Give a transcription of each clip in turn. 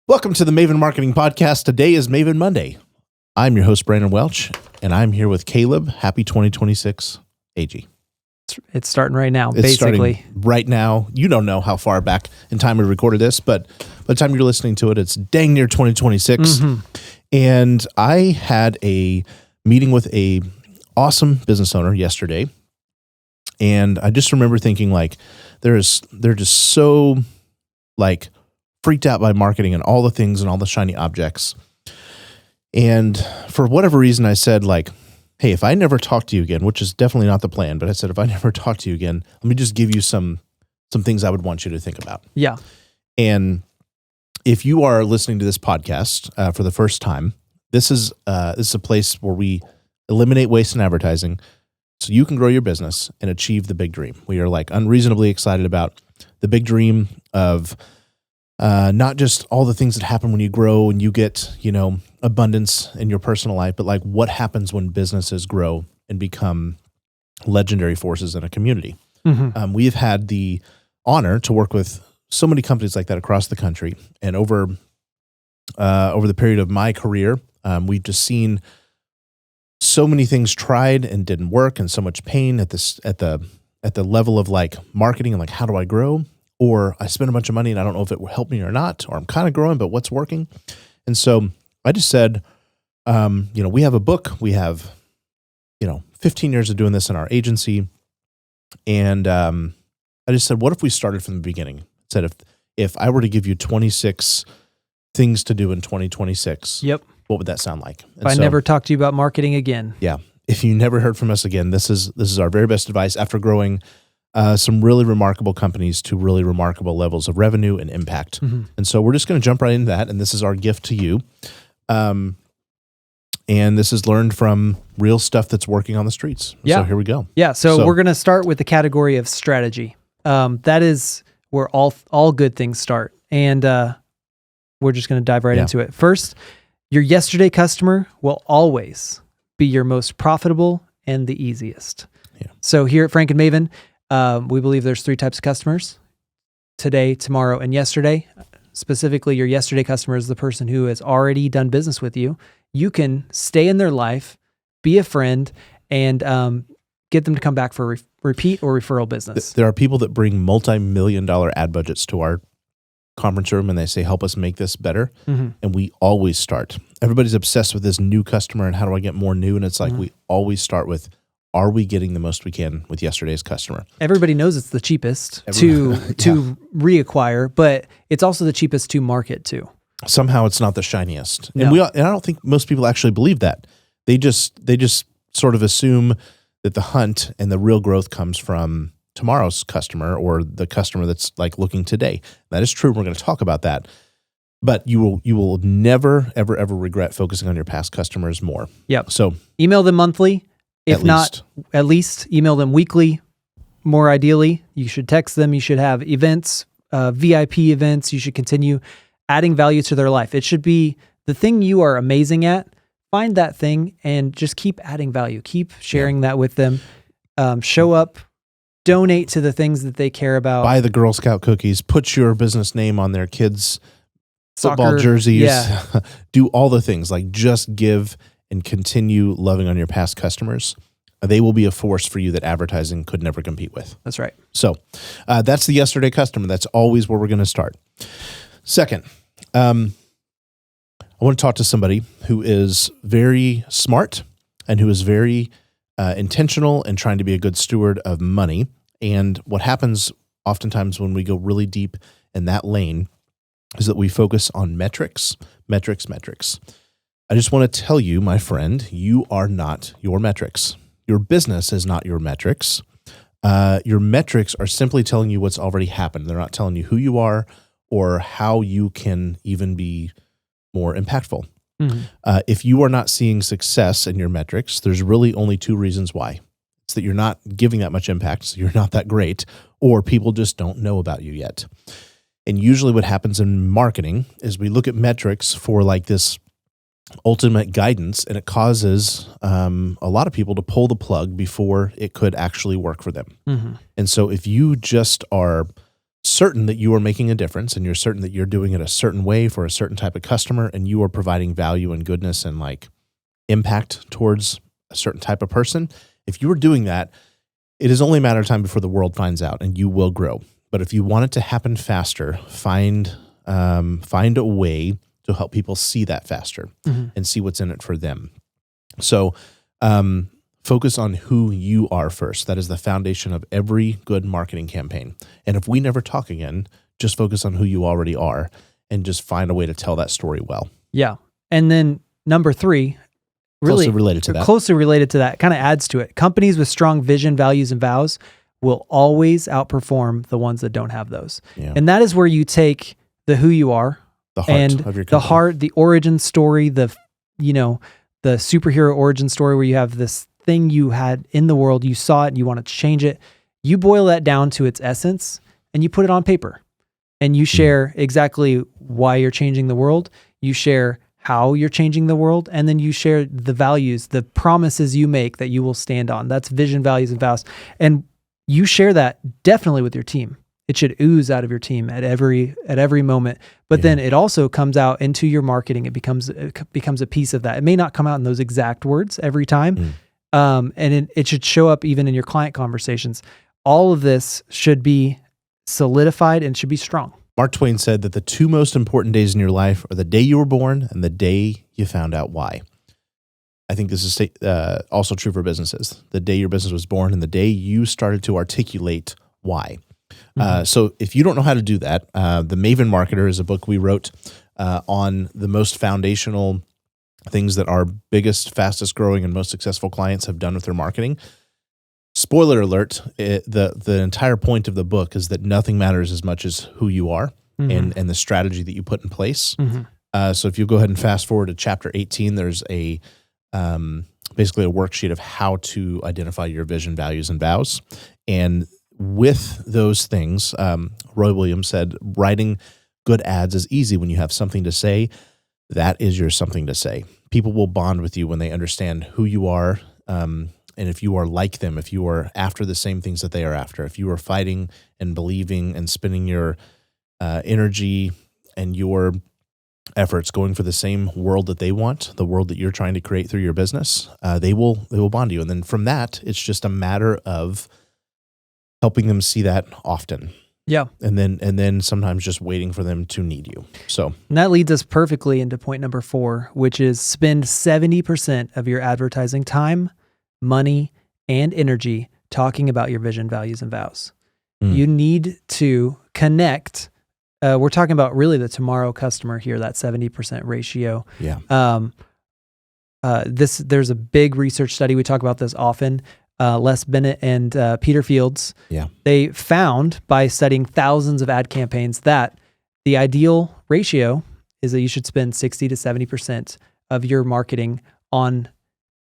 Welcome to the Maven Marketing Podcast. Today is Maven Monday. I'm your host, Brandon Welch, and I'm here with Caleb. Happy 2026, AG. It's starting right now, It's basically. starting right now. You don't know how far back in time we recorded this, but by the time you're listening to it, it's dang near 2026. And I had a meeting with a awesome business owner yesterday, and I just remember thinking, like, they're just so, like, freaked out by marketing and all the things and all the shiny objects. And for whatever reason, I said, like, hey, if I never talk to you again, which is definitely not the plan, but I said, if I never talk to you again, let me just give you some things I would want you to think about. Yeah. And if you are listening to this podcast for the first time, this is a place where we eliminate waste in advertising so you can grow your business and achieve the big dream. We are, like, unreasonably excited about the big dream of not just all the things that happen when you grow and you get, abundance in your personal life, but, like, what happens when businesses grow and become legendary forces in a community. We've had the honor to work with so many companies like that across the country, and over the period of my career, we've just seen so many things tried and didn't work, and so much pain at the level of, like, marketing and, like, how do I grow? Or I spend a bunch of money and I don't know if it will help me or not, or I'm kind of growing, but what's working? And so I just said, we have a book, we have, 15 years of doing this in our agency. And I just said, what if we started from the beginning? I said, if I were to give you 26 things to do in 2026, Yep. What would that sound like? If I never talk to you about marketing again. Yeah. If you never heard from us again, this is our very best advice after growing some really remarkable companies to really remarkable levels of revenue and impact. And so we're just going to jump right into that. And this is our gift to you. And this is learned from real stuff that's working on the streets. Yeah. So here we go. Yeah. So we're going to start with the category of strategy. That is where all good things start. And we're just going to dive right into it. First, your yesterday customer will always be your most profitable and the easiest. Yeah. So here at Frank and Maven, we believe there's 3 types of customers: today, tomorrow, and yesterday. Specifically, your yesterday customer is the person who has already done business with you. You can stay in their life, be a friend, and get them to come back for repeat or referral business. There are people that bring multi-million-dollar ad budgets to our conference room and they say, help us make this better. And we always start. Everybody's obsessed with this new customer and how do I get more new? And it's like, we always start with, are we getting the most we can with yesterday's customer? Everybody knows it's the cheapest to reacquire, but it's also the cheapest to market to. Somehow it's not the shiniest. No. And I don't think most people actually believe that. They just sort of assume that the hunt and the real growth comes from tomorrow's customer or the customer that's, like, looking today. That is true. We're going to talk about that. But you will never, ever, ever regret focusing on your past customers more. Yep. So email them monthly. If not, at least email them weekly. More ideally, you should text them. You should have events, VIP events. You should continue adding value to their life. It should be the thing you are amazing at. Find that thing and just keep adding value. Keep sharing that with them. Show up, donate to the things that they care about. Buy the Girl Scout cookies. Put your business name on their kids' football Soccer, jerseys. yeah. Do all the things. Like, just give and continue loving on your past customers. They will be a force for you that advertising could never compete with. That's right. So that's the yesterday customer. That's always where we're going to start. Second, I want to talk to somebody who is very smart and who is very intentional and trying to be a good steward of money. And what happens oftentimes when we go really deep in that lane is that we focus on metrics. I just want to tell you, my friend, you are not your metrics. Your business is not your metrics. Your metrics are simply telling you what's already happened. They're not telling you who you are or how you can even be more impactful. If you are not seeing success in your metrics, there's really only 2 reasons why. It's that you're not giving that much impact, so you're not that great, or people just don't know about you yet. And usually what happens in marketing is we look at metrics for, like, this ultimate guidance, and it causes a lot of people to pull the plug before it could actually work for them. And so if you just are certain that you are making a difference and you're certain that you're doing it a certain way for a certain type of customer and you are providing value and goodness and like impact towards a certain type of person, if you are doing that, it is only a matter of time before the world finds out and you will grow. But if you want it to happen faster, find a way to help people see that faster and see what's in it for them. So focus on who you are first. That is the foundation of every good marketing campaign. And if we never talk again, just focus on who you already are and just find a way to tell that story well. Yeah. And then number 3, really closely related to that, kind of adds to it. Companies with strong vision, values, and vows will always outperform the ones that don't have those. Yeah. And that is where you take the who you are, the heart and of your company. The heart, the origin story, the superhero origin story where you have this thing you had in the world, you saw it and you want to change it. You boil that down to its essence and you put it on paper and you share exactly why you're changing the world. You share how you're changing the world, and then you share the values, the promises you make that you will stand on. That's vision, values, and vows. And you share that definitely with your team. It should ooze out of your team at every moment. But then it also comes out into your marketing. It becomes a piece of that. It may not come out in those exact words every time. And it should show up even in your client conversations. All of this should be solidified and should be strong. Mark Twain said that the 2 most important days in your life are the day you were born and the day you found out why. I think this is also true for businesses. The day your business was born and the day you started to articulate why. So if you don't know how to do that, The Maven Marketer is a book we wrote on the most foundational things that our biggest, fastest growing, and most successful clients have done with their marketing. Spoiler alert, the entire point of the book is that nothing matters as much as who you are and the strategy that you put in place. So if you go ahead and fast forward to chapter 18, there's basically a worksheet of how to identify your vision, values, and vows. And with those things, Roy Williams said, writing good ads is easy when you have something to say. That is your something to say. People will bond with you when they understand who you are, and if you are like them, if you are after the same things that they are after, if you are fighting and believing and spending your energy and your efforts going for the same world that they want, the world that you're trying to create through your business, they will bond you. And then from that, it's just a matter of helping them see that often. Yeah. And then sometimes just waiting for them to need you. So and that leads us perfectly into point number 4, which is spend 70% of your advertising time, money, and energy talking about your vision, values, and vows. You need to connect. We're talking about really the tomorrow customer here, that 70% ratio. Yeah. There's a big research study. We talk about this often. Les Bennett and Peter Fields. Yeah. They found by studying thousands of ad campaigns that the ideal ratio is that you should spend 60 to 70% of your marketing on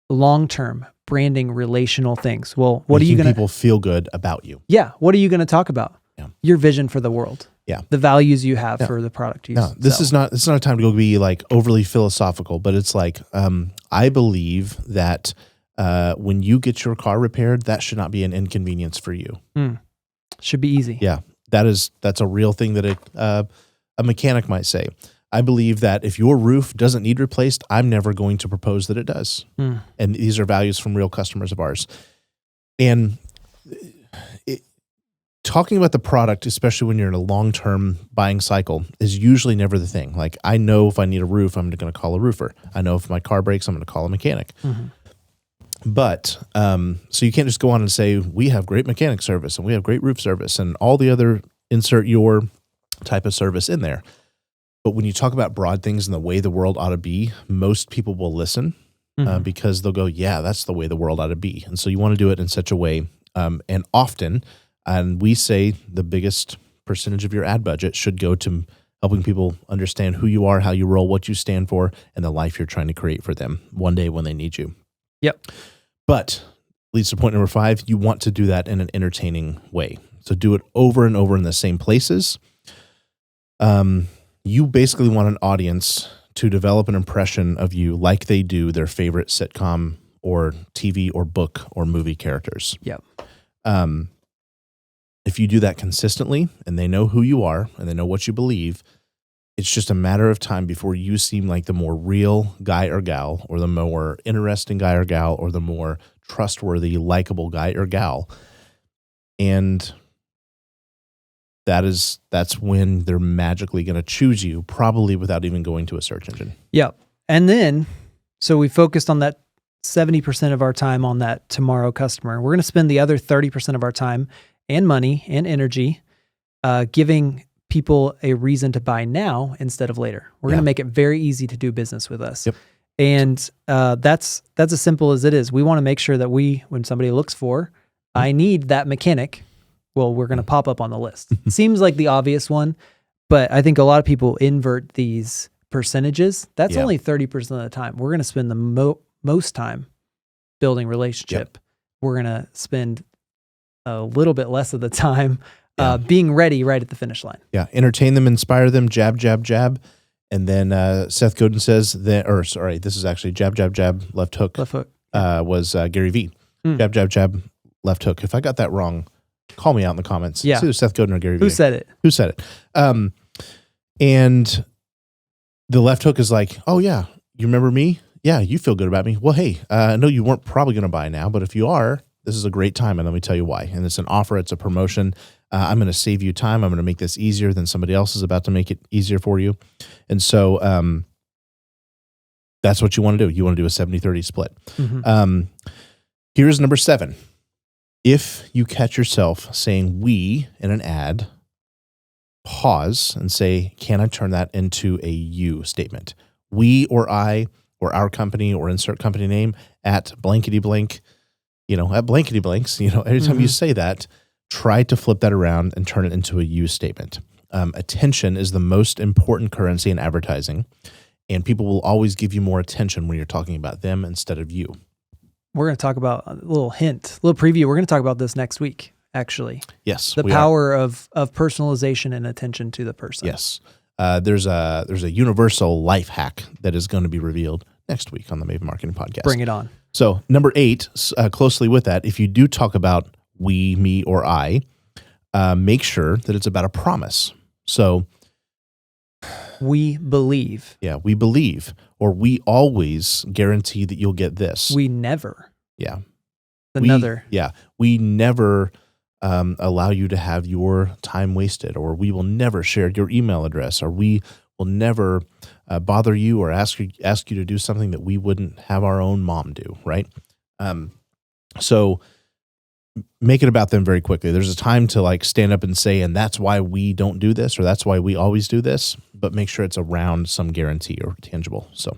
long-term branding, relational things. Well, what are you going to... people feel good about you. Yeah. What are you going to talk about? Yeah. Your vision for the world. Yeah. The values you have for the product you sell. This is not a time to go be like overly philosophical, but it's like, I believe that when you get your car repaired, that should not be an inconvenience for you. Should be easy. Yeah. That's a real thing that a mechanic might say. I believe that if your roof doesn't need replaced, I'm never going to propose that it does. And these are values from real customers of ours. And talking about the product, especially when you're in a long-term buying cycle, is usually never the thing. Like, I know if I need a roof, I'm going to call a roofer. I know if my car breaks, I'm going to call a mechanic. But, so you can't just go on and say, we have great mechanic service and we have great roof service and all the other insert your type of service in there. But when you talk about broad things and the way the world ought to be, most people will listen because they'll go, yeah, that's the way the world ought to be. And so you want to do it in such a way, and often, and we say the biggest percentage of your ad budget should go to helping people understand who you are, how you roll, what you stand for, and the life you're trying to create for them one day when they need you. Yep. But leads to point number 5, you want to do that in an entertaining way. So do it over and over in the same places. You basically want an audience to develop an impression of you like they do their favorite sitcom or TV or book or movie characters. Yep. If if you do that consistently and they know who you are and they know what you believe, it's just a matter of time before you seem like the more real guy or gal, or the more interesting guy or gal, or the more trustworthy, likable guy or gal. And that's when they're magically going to choose you, probably without even going to a search engine. Yeah. And then, so we focused on that 70% of our time on that tomorrow customer. We're going to spend the other 30% of our time and money and energy giving people a reason to buy now instead of later. We're going to make it very easy to do business with us. Yep. And that's as simple as it is. We want to make sure that when somebody looks for, I need that mechanic, well, we're going to pop up on the list. Seems like the obvious one, but I think a lot of people invert these percentages. That's only 30% of the time. We're going to spend the most time building relationship. We're going to spend a little bit less of the time being ready right at the finish line. Yeah. Entertain them, inspire them, jab, jab, jab. And then Seth Godin says that, this is actually jab, jab, jab, left hook. Left hook. Was Gary Vee. Jab, jab, jab, left hook. If I got that wrong, call me out in the comments. Yeah. It's either Seth Godin or Gary Vee. Who said it? And the left hook is like, oh yeah, you remember me? Yeah, you feel good about me. Well, hey, I know you weren't probably going to buy now, but if you are, this is a great time, and let me tell you why. And it's an offer, it's a promotion. I'm going to save you time. I'm going to make this easier than somebody else is about to make it easier for you. And so that's what you want to do. You want to do a 70-30 split. Here's number 7. If you catch yourself saying we in an ad, pause and say, can I turn that into a you statement? We or I or our company or insert company name at blankety blank, at blankety blanks, every time you say that, try to flip that around and turn it into a you statement. Attention is the most important currency in advertising, and people will always give you more attention when you're talking about them instead of you. We're going to talk about a little hint, a little preview. We're going to talk about this next week, actually. Yes. The power of personalization and attention to the person. Yes. There's a universal life hack that is going to be revealed next week on the Maven Marketing Podcast. Bring it on. So number 8, closely with that, if you do talk about we, me, or I, make sure that it's about a promise. So we believe. Yeah, we believe, or we always guarantee that you'll get this. We never. Yeah. We never allow you to have your time wasted, or we will never share your email address, or we will never bother you or ask you to do something that we wouldn't have our own mom do, right? So make it about them very quickly. There's a time to stand up and say, and that's why we don't do this, or that's why we always do this, but make sure it's around some guarantee or tangible. So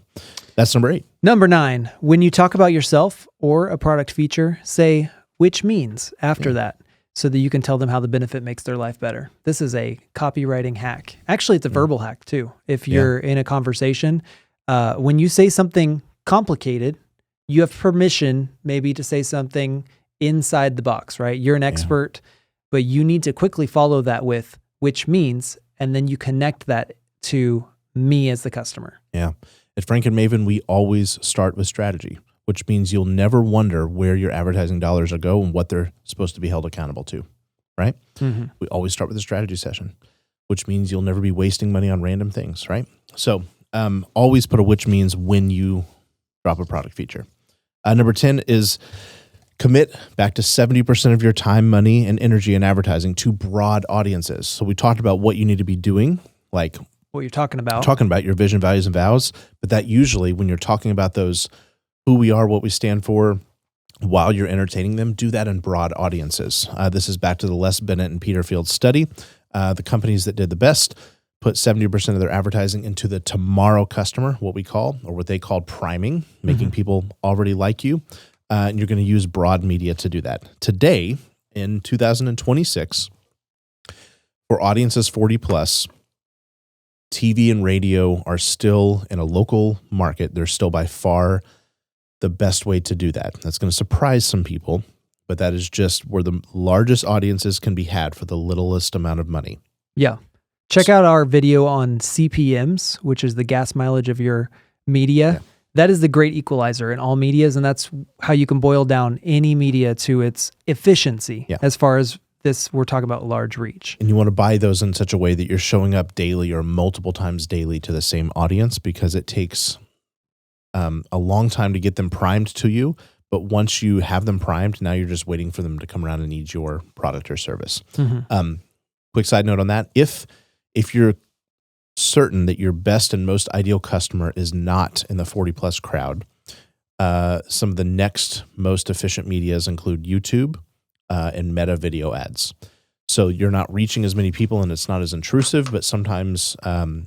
that's number 8. Number 9, when you talk about yourself or a product feature, say which means after that, so that you can tell them how the benefit makes their life better. This is a copywriting hack. Actually, it's a verbal hack too. If you're in a conversation, when you say something complicated, you have permission maybe to say something inside the box, right? You're an expert, but you need to quickly follow that with which means, and then you connect that to me as the customer. Yeah. At Frank and Maven, we always start with strategy, which means you'll never wonder where your advertising dollars are go and what they're supposed to be held accountable to, right? We always start with a strategy session, which means you'll never be wasting money on random things, right? So always put a which means when you drop a product feature. Number 10 is commit back to 70% of your time, money, and energy in advertising to broad audiences. So we talked about what you need to be doing, like what you're talking about. Talking about your vision, values, and vows, but that usually when you're talking about those, who we are, what we stand for, while you're entertaining them, do that in broad audiences. This is back to the Les Bennett and Peter Fields study. The companies that did the best put 70% of their advertising into the tomorrow customer, what they called priming, making people already like you. And you're going to use broad media to do that. Today, in 2026, for audiences 40 plus, TV and radio are still in a local market. They're still by far the best way to do that. That's going to surprise some people, but that is just where the largest audiences can be had for the littlest amount of money. Yeah. Check out our video on CPMs, which is the gas mileage of your media. Yeah. That is the great equalizer in all medias, and that's how you can boil down any media to its efficiency as far as we're talking about large reach. And you want to buy those in such a way that you're showing up daily or multiple times daily to the same audience, because it takes a long time to get them primed to you. But once you have them primed, now you're just waiting for them to come around and need your product or service. Quick side note on that. If you're certain that your best and most ideal customer is not in the 40 plus crowd, some of the next most efficient medias include YouTube and meta video ads. So you're not reaching as many people and it's not as intrusive, but sometimes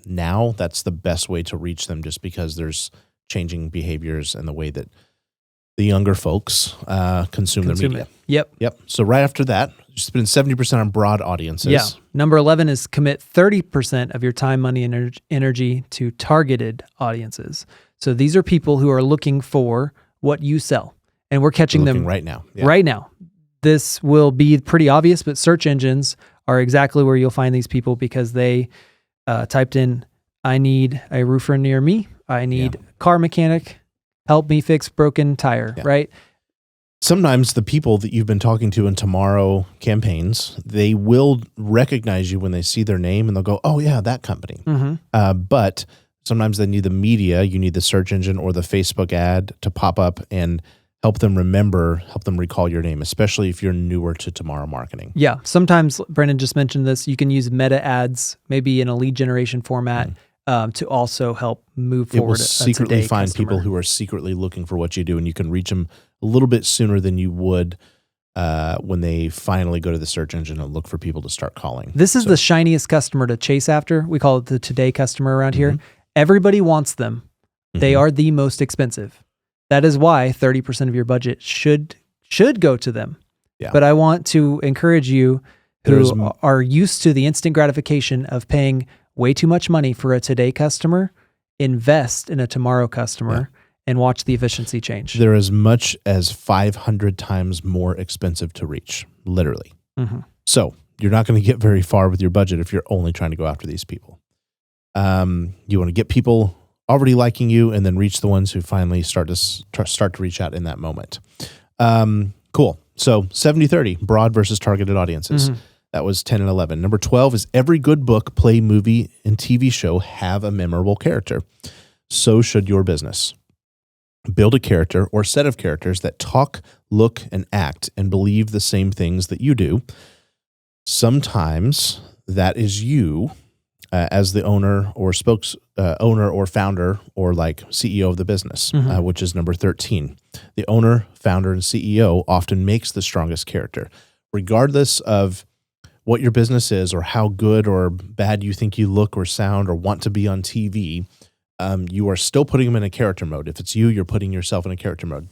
now that's the best way to reach them, just because there's changing behaviors and the way that the younger folks consume their media. Yep. So right after that, you spend 70% on broad audiences. Yeah. Number 11 is commit 30% of your time, money, and energy to targeted audiences. So these are people who are looking for what you sell, and we're catching them right now. Right now. This will be pretty obvious, but search engines are exactly where you'll find these people, because they typed in, I need a roofer near me. I need car mechanic, help me fix broken tire, right? Sometimes the people that you've been talking to in tomorrow campaigns, they will recognize you when they see their name and they'll go, oh yeah, that company. But sometimes they need the media, you need the search engine or the Facebook ad to pop up and help them recall your name, especially if you're newer to tomorrow marketing. Yeah. Sometimes, Brendan just mentioned this, you can use meta ads, maybe in a lead generation format, to also help move forward. It will secretly find people who are secretly looking for what you do, and you can reach them a little bit sooner than you would when they finally go to the search engine and look for people to start calling. This is the shiniest customer to chase after. We call it the today customer around here. Everybody wants them. They are the most expensive. That is why 30% of your budget should go to them. Yeah. But I want to encourage you who are used to the instant gratification of paying way too much money for a today customer, invest in a tomorrow customer and watch the efficiency change. They're as much as 500 times more expensive to reach, literally. So you're not going to get very far with your budget if you're only trying to go after these people. You want to get people already liking you and then reach the ones who finally start to reach out in that moment. Cool. So 70-30, broad versus targeted audiences. That was 10 and 11. Number 12 is every good book, play, movie, and TV show have a memorable character. So should your business. Build a character or set of characters that talk, look, and act and believe the same things that you do. Sometimes that is you as the owner or owner or founder or like CEO of the business, which is number 13. The owner, founder, and CEO often makes the strongest character. Regardless of what your business is or how good or bad you think you look or sound or want to be on TV, you are still putting them in a character mode. If it's you, you're putting yourself in a character mode.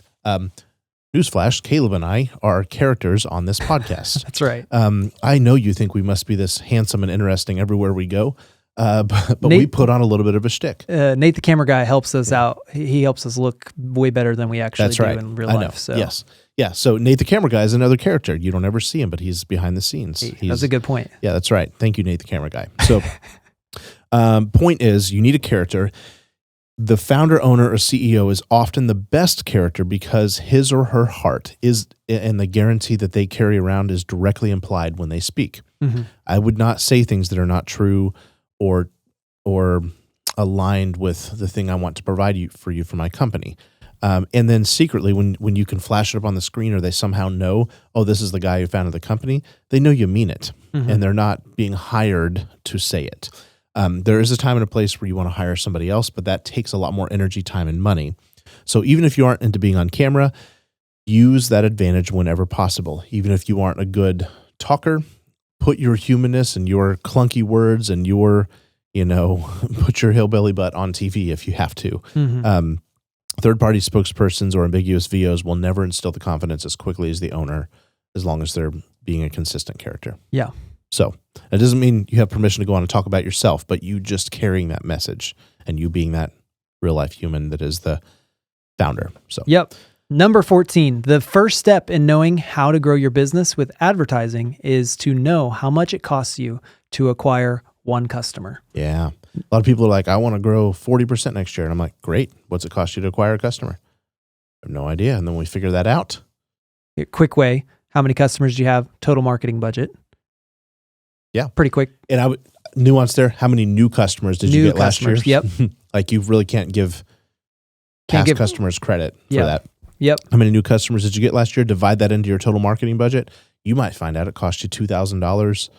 Newsflash, Caleb and I are characters on this podcast. That's right. I know you think we must be this handsome and interesting everywhere we go, but Nate, we put on a little bit of a shtick. Nate, the camera guy, helps us out. He helps us look way better than we actually do in real life. So. Yes. Yeah, so Nate the camera guy is another character. You don't ever see him, but he's behind the scenes. That's a good point. Yeah, that's right. Thank you, Nate the camera guy. So point is, you need a character. The founder, owner, or CEO is often the best character because his or her heart is, and the guarantee that they carry around is directly implied when they speak. I would not say things that are not true or aligned with the thing I want to provide for you for my company. And then secretly, when you can flash it up on the screen or they somehow know, oh, this is the guy who founded the company, they know you mean it. And they're not being hired to say it. There is a time and a place where you want to hire somebody else, but that takes a lot more energy, time, and money. So even if you aren't into being on camera, use that advantage whenever possible. Even if you aren't a good talker, put your humanness and your clunky words and your, put your hillbilly butt on TV if you have to. Third-party spokespersons or ambiguous VOs will never instill the confidence as quickly as the owner, as long as they're being a consistent character. Yeah. So it doesn't mean you have permission to go on and talk about yourself, but you just carrying that message and you being that real-life human that is the founder. So. Yep. Number 14, the first step in knowing how to grow your business with advertising is to know how much it costs you to acquire one customer. Yeah. A lot of people are like, I want to grow 40% next year. And I'm like, great. What's it cost you to acquire a customer? I have no idea. And then we figure that out. A quick way, How many customers do you have? Total marketing budget. Yeah. Pretty quick. And I would nuance there. How many new customers did you get last year? Yep. Like you really can't give past customers credit for that. Yep. How many new customers did you get last year? Divide that into your total marketing budget. You might find out it cost you $2,000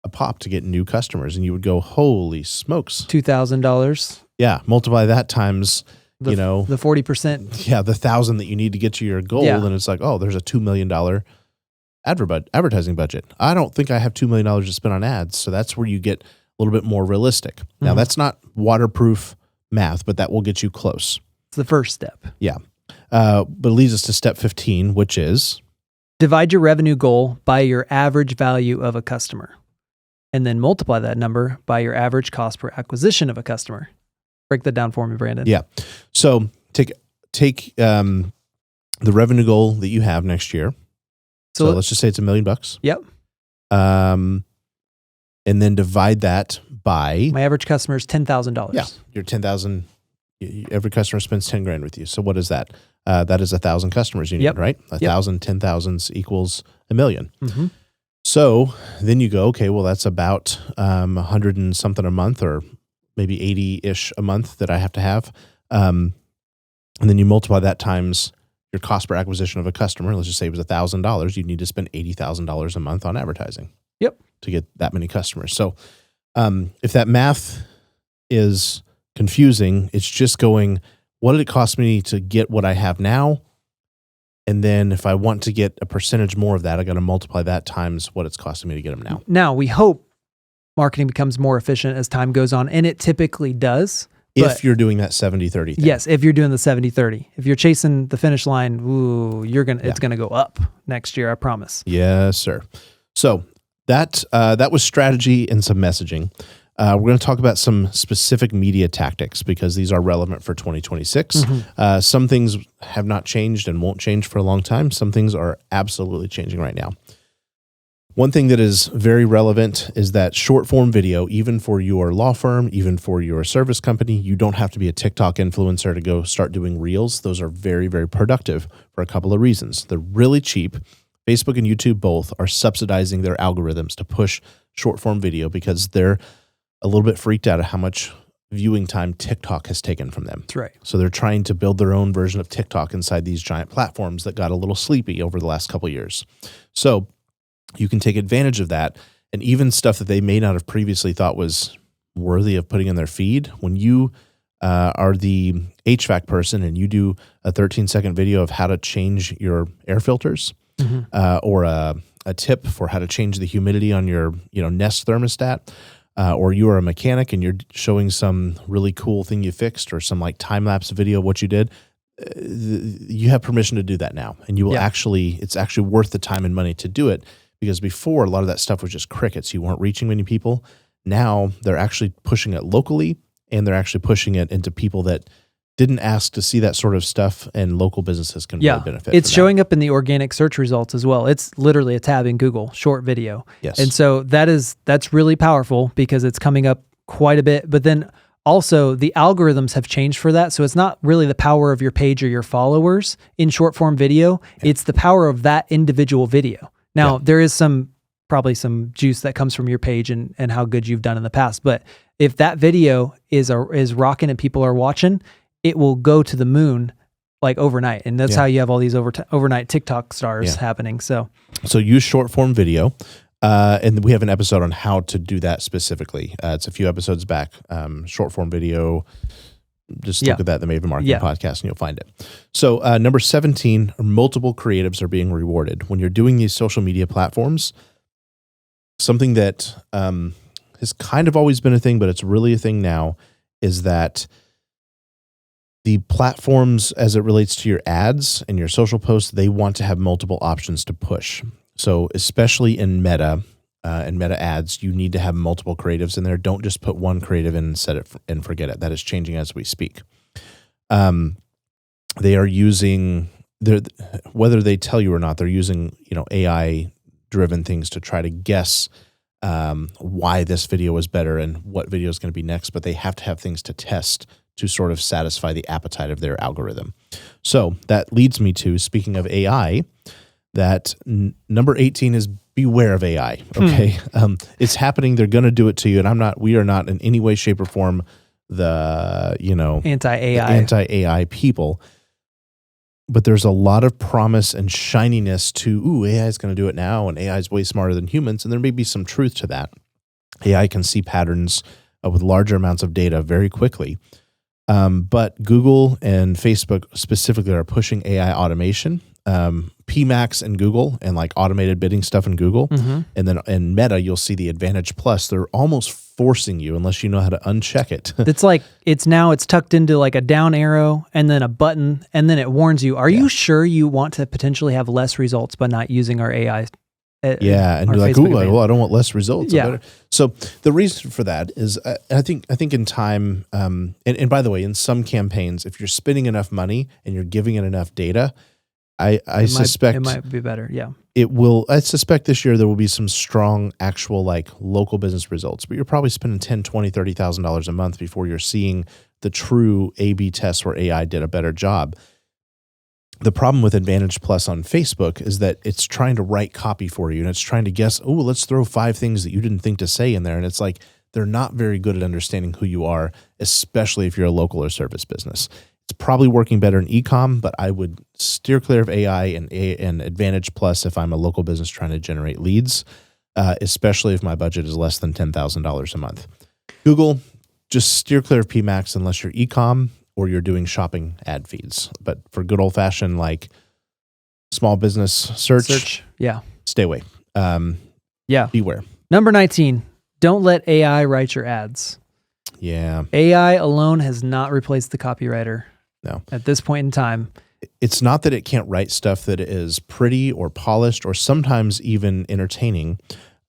a pop to get new customers. And you would go, holy smokes. $2,000. Yeah. Multiply that times, the 40%. Yeah. The 1,000 that you need to get to your goal. Yeah. And it's like, oh, there's a $2 million advertising budget. I don't think I have $2 million to spend on ads. So that's where you get a little bit more realistic. Now, that's not waterproof math, but that will get you close. It's the first step. Yeah. But it leads us to step 15, which is? Divide your revenue goal by your average value of a customer, and then multiply that number by your average cost per acquisition of a customer. Break that down for me, Brandon. Yeah. So take the revenue goal that you have next year. So let's just say it's $1 million. Yep. And then divide that by my average customer is $10,000. Yeah. Your 10,000. Every customer spends 10 grand with you. So what is that? That is 1,000 customers you need, right? 1,000, 10,000s equals $1 million. Mm-hmm. So then you go, okay, well, that's about 100 and something a month, or maybe 80-ish a month that I have to have. And then you multiply that times your cost per acquisition of a customer. Let's just say it was $1,000. You need to spend $80,000 a month on advertising. Yep. To get that many customers. So if that math is confusing, it's just going, what did it cost me to get what I have now? And then if I want to get a percentage more of that, I got to multiply that times what it's costing me to get them now. Now, we hope marketing becomes more efficient as time goes on, and it typically does. If you're doing that 70-30 thing. Yes, if you're doing the 70-30. If you're chasing the finish line, it's going to go up next year, I promise. Yes, sir. So that was strategy and some messaging. We're going to talk about some specific media tactics because these are relevant for 2026. Mm-hmm. Some things have not changed and won't change for a long time. Some things are absolutely changing right now. One thing that is very relevant is that short form video, even for your law firm, even for your service company, you don't have to be a TikTok influencer to go start doing reels. Those are very, very productive for a couple of reasons. They're really cheap. Facebook and YouTube both are subsidizing their algorithms to push short form video because they're a little bit freaked out at how much viewing time TikTok has taken from them. That's right. So they're trying to build their own version of TikTok inside these giant platforms that got a little sleepy over the last couple of years. So you can take advantage of that, and even stuff that they may not have previously thought was worthy of putting in their feed. When you are the HVAC person and you do a 13-second video of how to change your air filters, or a tip for how to change the humidity on your Nest thermostat, or you are a mechanic and you're showing some really cool thing you fixed or some like time-lapse video of what you did, you have permission to do that now. And you will it's actually worth the time and money to do it, because before a lot of that stuff was just crickets. You weren't reaching many people. Now they're actually pushing it locally, and they're actually pushing it into people that didn't ask to see that sort of stuff, and local businesses can really benefit. It's showing up in the organic search results as well. It's literally a tab in Google, short video. Yes. And so that's really powerful because it's coming up quite a bit. But then also the algorithms have changed for that. So it's not really the power of your page or your followers in short form video. Yeah. It's the power of that individual video. Now, there is probably some juice that comes from your page and how good you've done in the past. But if that video is rocking and people are watching, it will go to the moon like overnight. And that's how you have all these overnight TikTok stars happening. So use short form video. And we have an episode on how to do that specifically. It's a few episodes back. Short form video. Just look at that, the Maven Marketing Podcast, and you'll find it. So number 17, multiple creatives are being rewarded. When you're doing these social media platforms, something that has kind of always been a thing, but it's really a thing now, is that the platforms, as it relates to your ads and your social posts, they want to have multiple options to push. So especially in Meta and Meta ads, you need to have multiple creatives in there. Don't just put one creative in and set it and forget it. That is changing as we speak. They are using, whether they tell you or not, they're using AI-driven things to try to guess why this video is better and what video is going to be next. But they have to have things to test to sort of satisfy the appetite of their algorithm. So that leads me to, speaking of AI, that number 18 is beware of AI. Okay. It's happening. They're going to do it to you. And we are not in any way, shape, or form the anti-AI people. But there's a lot of promise and shininess to, AI is going to do it now, and AI is way smarter than humans. And there may be some truth to that. AI can see patterns with larger amounts of data very quickly. But Google and Facebook specifically are pushing AI automation. PMax and Google, and like automated bidding stuff in Google. And then in Meta, you'll see the Advantage Plus. They're almost forcing you, unless you know how to uncheck it. It's like it's tucked into like a down arrow and then a button, and then it warns you. Are you sure you want to potentially have less results by not using our AI? And you're like, well, I don't want less results. Yeah. So the reason for that is, I think in time, and by the way, in some campaigns, if you're spending enough money and you're giving it enough data, I suspect it might be better. Yeah. It will. I suspect this year there will be some strong actual like local business results, but you're probably spending $10,000, $20,000, $30,000 a month before you're seeing the true A/B tests where AI did a better job. The problem with Advantage Plus on Facebook is that it's trying to write copy for you, and it's trying to guess, let's throw 5 things that you didn't think to say in there. And it's like, they're not very good at understanding who you are, especially if you're a local or service business. It's probably working better in e-com, but I would steer clear of AI and Advantage Plus if I'm a local business trying to generate leads, especially if my budget is less than $10,000 a month. Google, just steer clear of PMax unless you're e-com or you're doing shopping ad feeds. But for good old-fashioned like small business search, stay away. Beware. Number 19, don't let AI write your ads. Yeah. AI alone has not replaced the copywriter. No. At this point in time. It's not that it can't write stuff that is pretty or polished or sometimes even entertaining.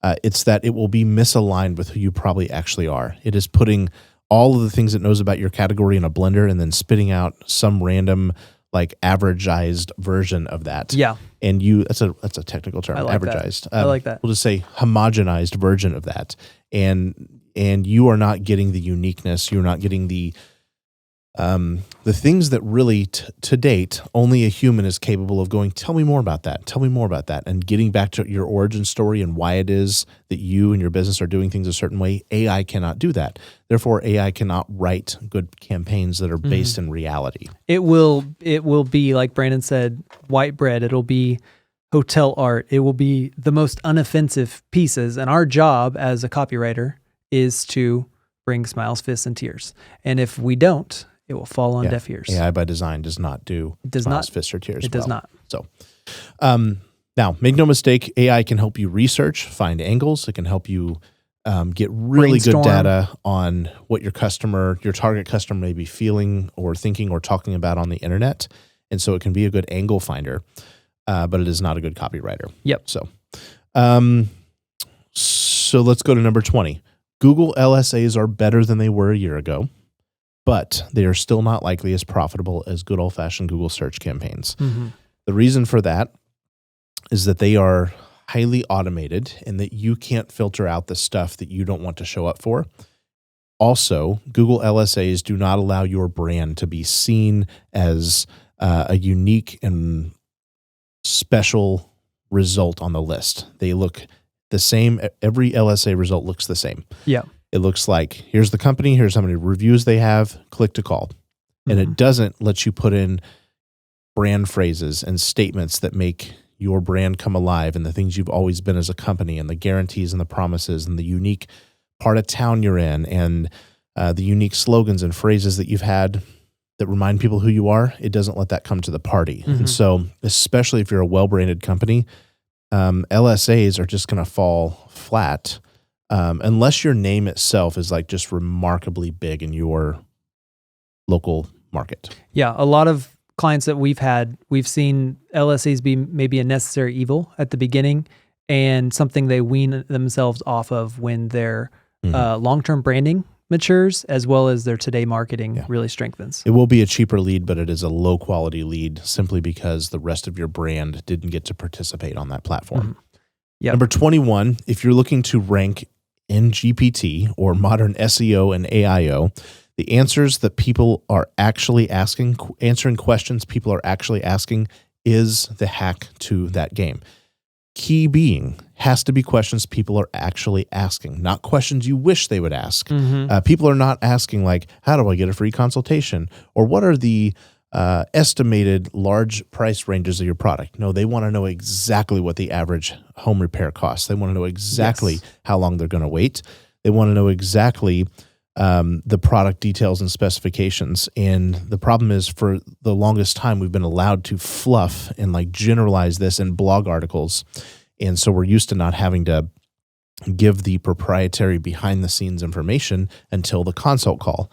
It's that it will be misaligned with who you probably actually are. It is putting all of the things it knows about your category in a blender and then spitting out some random like averagized version of that. Yeah. And that's a technical term, averagized. I like that. We'll just say homogenized version of that. And you are not getting the uniqueness. You're not getting the things that really, to date, only a human is capable of going, tell me more about that. Tell me more about that. And getting back to your origin story and why it is that you and your business are doing things a certain way. AI cannot do that. Therefore, AI cannot write good campaigns that are based in reality. It will be, like Brandon said, white bread. It'll be hotel art. It will be the most unoffensive pieces. And our job as a copywriter is to bring smiles, fists, and tears. And if we don't, it will fall on deaf ears. AI by design does not do smiles, fists, or tears. It does not. So, now, make no mistake, AI can help you research, find angles. It can help you get really good data on what your target customer may be feeling or thinking or talking about on the internet. And so it can be a good angle finder, but it is not a good copywriter. Yep. So let's go to number 20. Google LSAs are better than they were a year ago, but they are still not likely as profitable as good old-fashioned Google search campaigns. The reason for that is that they are highly automated and that you can't filter out the stuff that you don't want to show up for. Also, Google LSAs do not allow your brand to be seen as a unique and special result on the list. They look the same. Every LSA result looks the same. Yeah. It looks like, here's the company, here's how many reviews they have, click to call. And it doesn't let you put in brand phrases and statements that make your brand come alive and the things you've always been as a company and the guarantees and the promises and the unique part of town you're in and the unique slogans and phrases that you've had that remind people who you are. It doesn't let that come to the party. And so, especially if you're a well-branded company, LSAs are just going to fall flat unless your name itself is like just remarkably big in your local market. Yeah, a lot of clients that we've seen LSAs be maybe a necessary evil at the beginning and something they wean themselves off of when their long-term branding matures, as well as their today marketing really strengthens. It will be a cheaper lead, but it is a low-quality lead simply because the rest of your brand didn't get to participate on that platform. Number 21, if you're looking to rank in GPT or modern SEO and AIO, the answers that people are actually asking, answering questions people are actually asking, is the hack to that game. Key being has to be questions people are actually asking, not questions you wish they would ask. People are not asking like, how do I get a free consultation? Or what are the estimated large price ranges of your product? No, they want to know exactly what the average home repair costs. They want to know exactly how long they're going to wait. They want to know exactly the product details and specifications. And the problem is, for the longest time, we've been allowed to fluff and like generalize this in blog articles. And so we're used to not having to give the proprietary behind the scenes information until the consult call.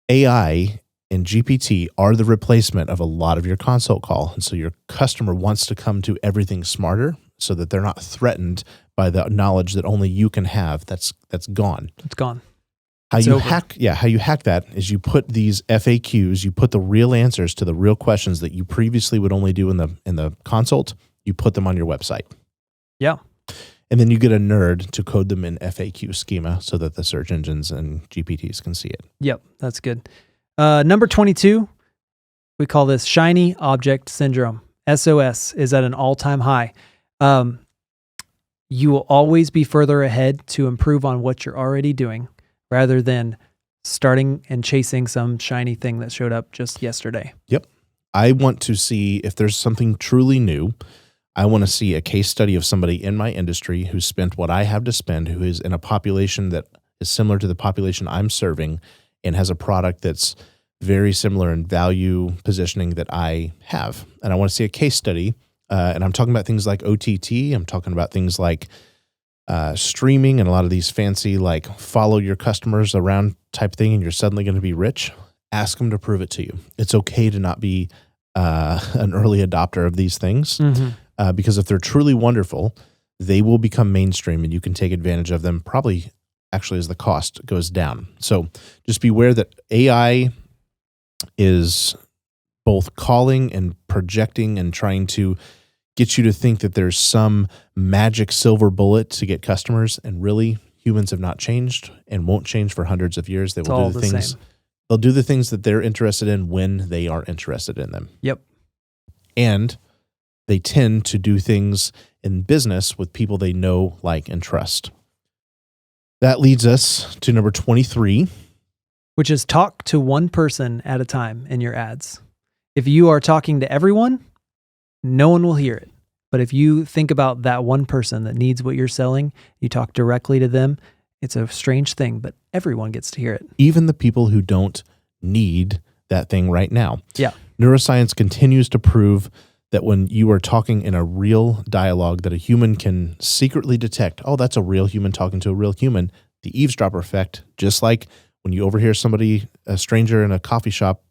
AI and GPT are the replacement of a lot of your consult call. And so your customer wants to come to everything smarter so that they're not threatened by the knowledge that only you can have. That's gone. It's gone. How you hack that is you put these FAQs, you put the real answers to the real questions that you previously would only do in the consult, you put them on your website. Yeah. And then you get a nerd to code them in FAQ schema so that the search engines and GPTs can see it. Yep, that's good. Number 22, we call this shiny object syndrome. SOS is at an all-time high. You will always be further ahead to improve on what you're already doing, rather than starting and chasing some shiny thing that showed up just yesterday. Yep. I want to see if there's something truly new. I want to see a case study of somebody in my industry who spent what I have to spend, who is in a population that is similar to the population I'm serving and has a product that's very similar in value positioning that I have. And I want to see a case study. And I'm talking about things like OTT. I'm talking about things like streaming and a lot of these fancy, like follow your customers around type thing, and you're suddenly going to be rich. Ask them to prove it to you. It's okay to not be an early adopter of these things, because if they're truly wonderful, they will become mainstream and you can take advantage of them probably actually as the cost goes down. So just beware that AI is both calling and projecting and trying to get you to think that there's some magic silver bullet to get customers, and really humans have not changed and won't change for hundreds of years. They will do the things. Same. They'll do the things that they're interested in when they are interested in them. Yep. And they tend to do things in business with people they know, like, and trust. That leads us to number 23, which is talk to one person at a time in your ads. If you are talking to everyone, no one will hear it. But if you think about that one person that needs what you're selling, you talk directly to them. It's a strange thing, but everyone gets to hear it. Even the people who don't need that thing right now. Yeah. Neuroscience continues to prove that when you are talking in a real dialogue that a human can secretly detect, oh, that's a real human talking to a real human, the eavesdropper effect, just like when you overhear somebody, a stranger in a coffee shop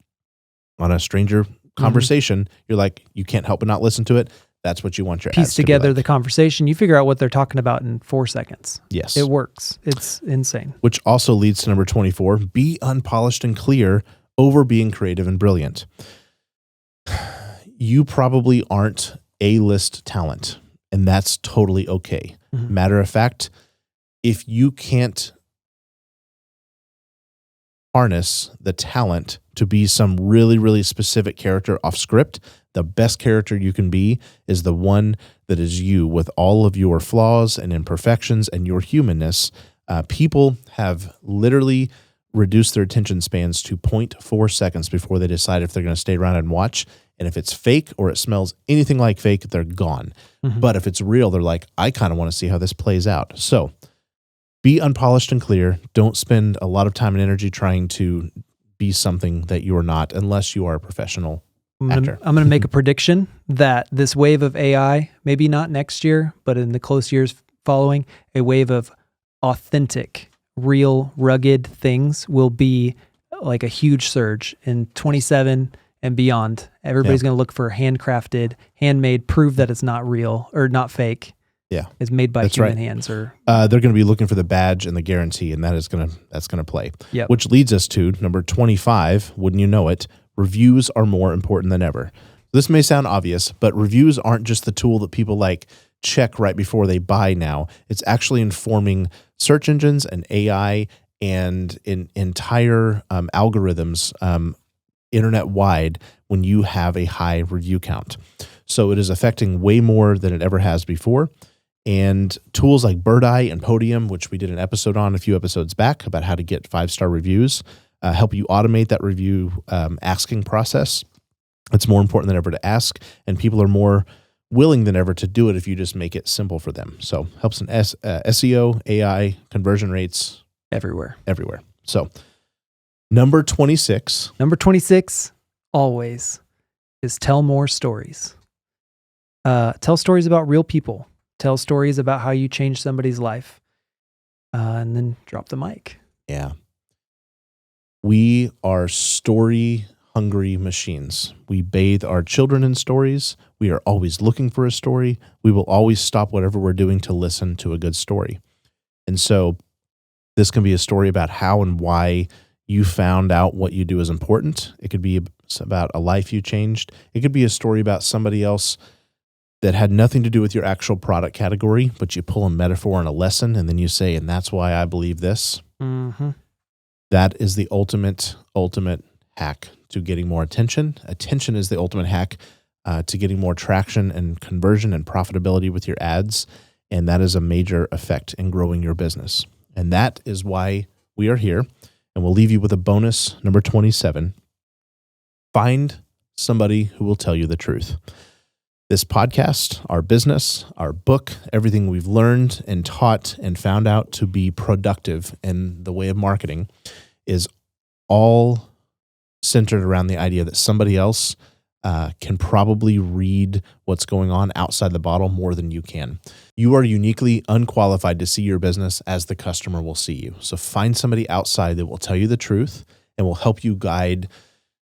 on a stranger conversation, you're like, you can't help but not listen to it. That's what you want your ads to be like. Piece together the conversation. You figure out what they're talking about in 4 seconds. Yes. It works. It's insane. Which also leads to number 24, be unpolished and clear over being creative and brilliant. You probably aren't A-list talent, and that's totally okay. Matter of fact, if you can't harness the talent to be some really, really specific character off script, the best character you can be is the one that is you with all of your flaws and imperfections and your humanness. People have literally reduced their attention spans to 0.4 seconds before they decide if they're going to stay around and watch. And if it's fake or it smells anything like fake, they're gone. But if it's real, they're like, I kind of want to see how this plays out. So be unpolished and clear. Don't spend a lot of time and energy trying to be something that you're not, unless you are a professional actor. I'm going to make a prediction that this wave of AI, maybe not next year, but in the close years following, a wave of authentic, real, rugged things will be like a huge surge in 27 and beyond. Everybody's going to look for handcrafted, handmade, prove that it's not real or not fake. Yeah, it's made by human hands. Or they're going to be looking for the badge and the guarantee, and that's going to play. Yep. Which leads us to number 25. Wouldn't you know it? Reviews are more important than ever. This may sound obvious, but reviews aren't just the tool that people like check right before they buy now. It's actually informing search engines and AI and entire algorithms internet wide when you have a high review count. So it is affecting way more than it ever has before. And tools like Bird Eye and Podium, which we did an episode on a few episodes back about how to get 5-star reviews, help you automate that review asking process. It's more important than ever to ask, and people are more willing than ever to do it if you just make it simple for them. So helps in SEO, AI, conversion rates. Everywhere. So number 26. Number 26, always, is tell more stories. Tell stories about real people. Tell stories about how you changed somebody's life, and then drop the mic. Yeah. We are story-hungry machines. We bathe our children in stories. We are always looking for a story. We will always stop whatever we're doing to listen to a good story. And so this can be a story about how and why you found out what you do is important. It could be about a life you changed. It could be a story about somebody else that had nothing to do with your actual product category, but you pull a metaphor and a lesson, and then you say, and that's why I believe this. Mm-hmm. That is the ultimate hack to getting more attention. Attention is the ultimate hack to getting more traction and conversion and profitability with your ads, and that is a major effect in growing your business. And that is why we are here, and we'll leave you with a bonus, number 27. Find somebody who will tell you the truth. This podcast, our business, our book, everything we've learned and taught and found out to be productive in the way of marketing is all centered around the idea that somebody else can probably read what's going on outside the bottle more than you can. You are uniquely unqualified to see your business as the customer will see you. So find somebody outside that will tell you the truth and will help you guide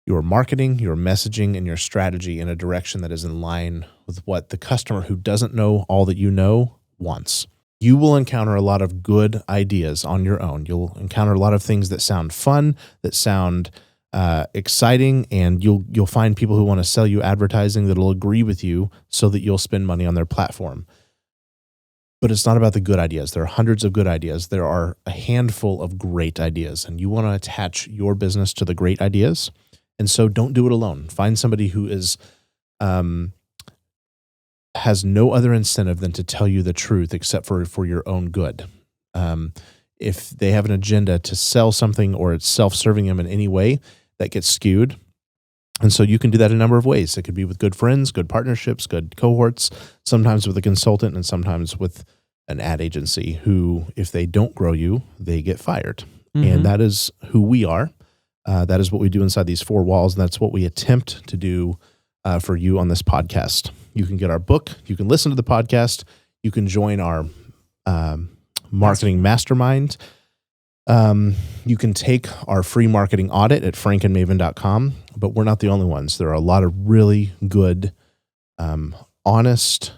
your marketing, your messaging, and your strategy in a direction that is in line with what the customer who doesn't know all that you know wants. You will encounter a lot of good ideas on your own. You'll encounter a lot of things that sound fun, that sound exciting, and you'll find people who want to sell you advertising that'll agree with you so that you'll spend money on their platform. But it's not about the good ideas. There are hundreds of good ideas. There are a handful of great ideas, and you want to attach your business to the great ideas. And so don't do it alone. Find somebody who is has no other incentive than to tell you the truth except for your own good. If they have an agenda to sell something or it's self-serving them in any way, that gets skewed. And so you can do that a number of ways. It could be with good friends, good partnerships, good cohorts, sometimes with a consultant and sometimes with an ad agency who, if they don't grow you, they get fired. Mm-hmm. And that is who we are. That is what we do inside these four walls, and that's what we attempt to do for you on this podcast. You can get our book. You can listen to the podcast. You can join our marketing mastermind. You can take our free marketing audit at frankandmaven.com, but we're not the only ones. There are a lot of really good, honest,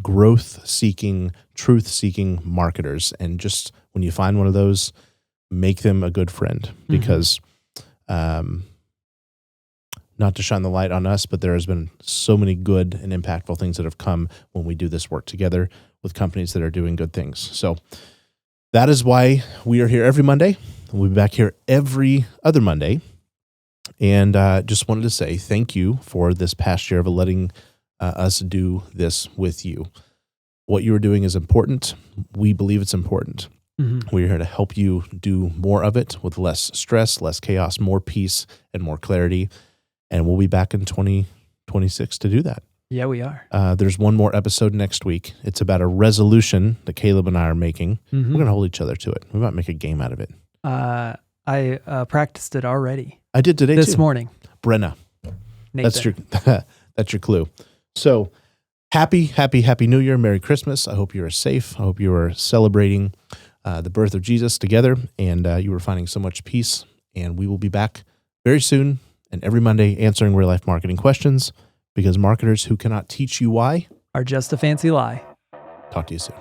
growth-seeking, truth-seeking marketers. And just when you find one of those, make them a good friend because not to shine the light on us, but there has been so many good and impactful things that have come when we do this work together with companies that are doing good things. So that is why we are here every Monday. We'll be back here every other Monday. And just wanted to say thank you for this past year of letting us do this with you. What you are doing is important. We believe it's important. Mm-hmm. We're here to help you do more of it with less stress, less chaos, more peace, and more clarity. And we'll be back in 2026 to do that. Yeah, we are. There's one more episode next week. It's about a resolution that Caleb and I are making. Mm-hmm. We're going to hold each other to it. We might make a game out of it. I practiced it already. I did today this morning. Brenna. Nathan. That's your clue. So happy New Year. Merry Christmas. I hope you are safe. I hope you are celebrating the birth of Jesus together, and you are finding so much peace. And we will be back very soon and every Monday answering real-life marketing questions, because marketers who cannot teach you why are just a fancy lie. Talk to you soon.